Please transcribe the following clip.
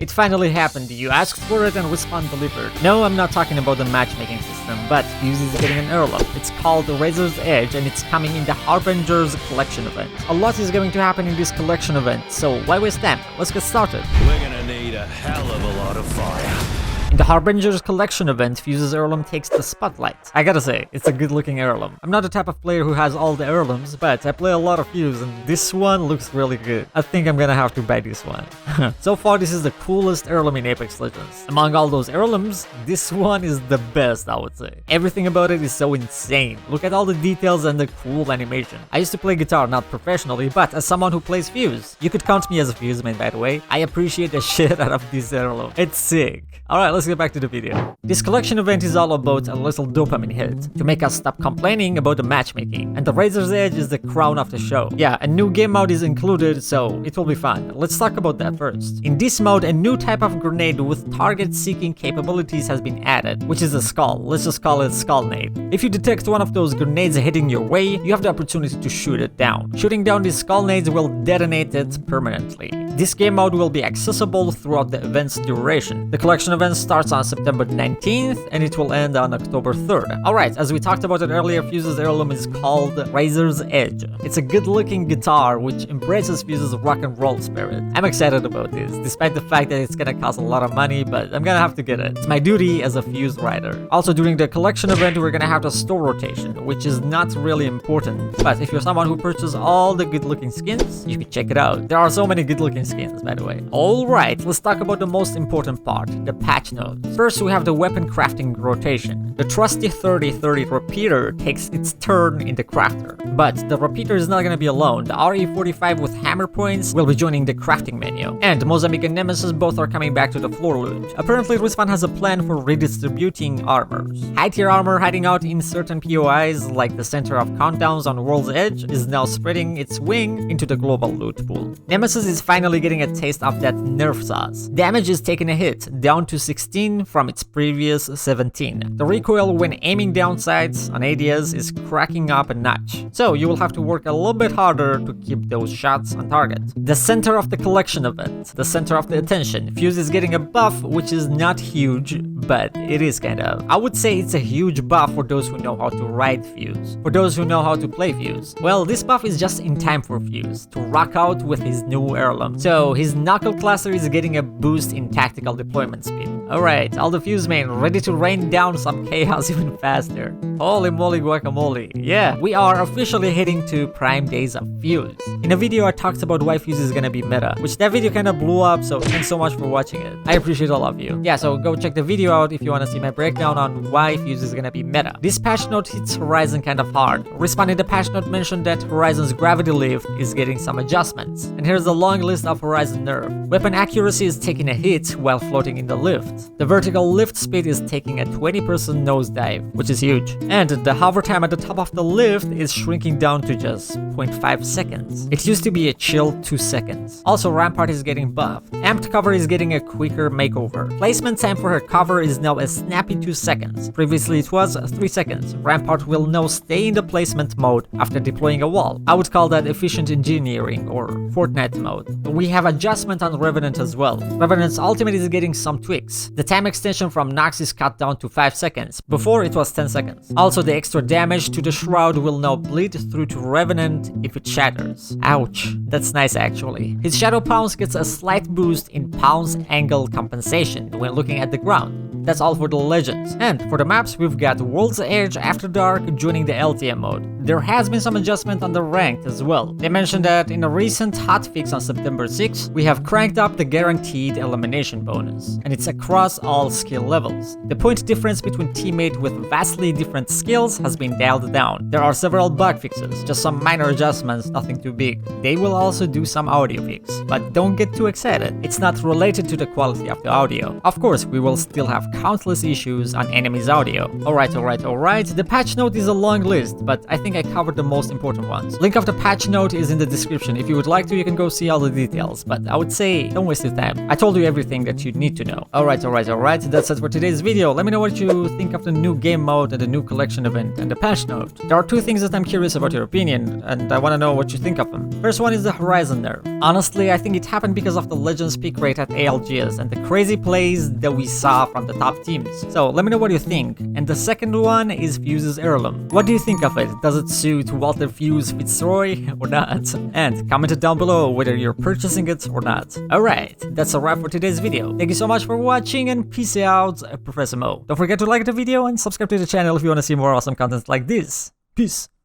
It finally happened. You asked for it and Respawn delivered. No, I'm not talking about the matchmaking system, but Fuse is getting an heirloom. It's called the Razor's Edge and it's coming in the Harbingers Collection Event. A lot is going to happen in this collection event, so why waste time? Let's get started. We're gonna need a hell of a lot of fire. In the Harbingers Collection Event, Fuse's heirloom takes the spotlight. I gotta say, it's a good looking heirloom. I'm not the type of player who has all the heirlooms, but I play a lot of Fuse and this one looks really good. I think I'm gonna have to buy this one. So far, this is the coolest heirloom in Apex Legends. Among all those heirlooms, this one is the best, I would say. Everything about it is so insane. Look at all the details and the cool animation. I used to play guitar, not professionally, but as someone who plays Fuse. You could count me as a Fuse main, by the way. I appreciate the shit out of this heirloom. It's sick. Alright, let's get back to the video. This collection event is all about a little dopamine hit to make us stop complaining about the matchmaking, and the Razor's Edge is the crown of the show. Yeah, a new game mode is included, so it will be fun. Let's talk about that first. In this mode, a new type of grenade with target-seeking capabilities has been added, which is a skull. Let's just call it Skullnade. If you detect one of those grenades heading your way, you have the opportunity to shoot it down. Shooting down these Skullnades will detonate it permanently. This game mode will be accessible throughout the event's duration. The collection event starts on September 19th and it will end on October 3rd. Alright, as we talked about it earlier, Fuse's heirloom is called Razor's Edge. It's a good looking guitar which embraces Fuse's rock and roll spirit. I'm excited about this, despite the fact that it's gonna cost a lot of money, but I'm gonna have to get it. It's my duty as a Fuse rider. Also, during the collection event, we're gonna have the store rotation, which is not really important. But if you're someone who purchases all the good looking skins, you can check it out. There are so many good looking skins, by the way. Alright, let's talk about the most important part, the patch notes. First, we have the weapon crafting rotation. The trusty 30-30 repeater takes its turn in the crafter. But the repeater is not gonna be alone. The RE45 with hammer points will be joining the crafting menu. And Mozambique and Nemesis both are coming back to the floor loot. Apparently, Respawn has a plan for redistributing armors. High tier armor hiding out in certain POIs, like the center of countdowns on World's Edge, is now spreading its wing into the global loot pool. Nemesis is finally getting a taste of that nerf sauce. Damage is taking a hit, down to 16 from its previous 17. The recoil when aiming down sights on ADS is cracking up a notch, so you will have to work a little bit harder to keep those shots on target. The center of the collection event, the center of the attention, Fuse is getting a buff which is not huge, but it is kind of. I would say it's a huge buff for those who know how to ride Fuse. For those who know how to play Fuse, well, this buff is just in time for Fuse to rock out with his new heirloom. So his knuckle cluster is getting a boost in tactical deployment speed. Alright, all the Fuse main ready to rain down some chaos even faster. Holy moly guacamole. Yeah, we are officially heading to prime days of Fuse. In a video I talked about why Fuse is gonna be meta, which that video kinda blew up, so thanks so much for watching it. I appreciate all of you. Yeah, so go check the video out if you wanna see my breakdown on why Fuse is gonna be meta. This patch note hits Horizon kind of hard. Respawn in the patch note mentioned that Horizon's gravity lift is getting some adjustments. And here's a long list of Horizon nerf. Weapon accuracy is taking a hit while floating in the lift. The vertical lift speed is taking a 20% nosedive, which is huge. And the hover time at the top of the lift is shrinking down to just 0.5 seconds. It used to be a chill 2 seconds. Also, Rampart is getting buffed. Amped cover is getting a quicker makeover. Placement time for her cover is now a snappy 2 seconds. Previously it was 3 seconds. Rampart will now stay in the placement mode after deploying a wall. I would call that efficient engineering or Fortnite mode. We have adjustment on Revenant as well. Revenant's ultimate is getting some tweaks. The time extension from Nox is cut down to 5 seconds. Before it was 10 seconds. Also, the extra damage to the shroud will now bleed through to Revenant if it shatters. Ouch. That's nice actually. His Shadow Pounce gets a slight boost in pounce angle compensation when looking at the ground. That's all for the legends. And for the maps, we've got World's Edge After Dark joining the LTM mode. There has been some adjustment on the ranked as well. They mentioned that in a recent hotfix on September 6th, we have cranked up the guaranteed elimination bonus, and it's across all skill levels. The point difference between teammates with vastly different skills has been dialed down. There are several bug fixes, just some minor adjustments, nothing too big. They will also do some audio fix, but don't get too excited. It's not related to the quality of the audio. Of course, we will still have countless issues on enemies' audio. Alright, the patch note is a long list, but I think I covered the most important ones. Link of the patch note is in the description. If you would like to, you can go see all the details, but I would say don't waste your time. I told you everything that you need to know. Alright, that's it for today's video. Let me know what you think of the new game mode and the new collection event and the patch note. There are two things that I'm curious about your opinion, and I want to know what you think of them. First one is the Horizon nerf. Honestly, I think it happened because of the Legends pick rate at ALGS and the crazy plays that we saw from the top teams. So let me know what you think. And the second one is Fuse's Heirloom. What do you think of it? Does it suit Walter Fuse Fitzroy or not? And comment it down below whether you're purchasing it or not. Alright, that's a wrap for today's video. Thank you so much for watching and peace out, Professormoe. Don't forget to like the video and subscribe to the channel if you want to see more awesome content like this. Peace.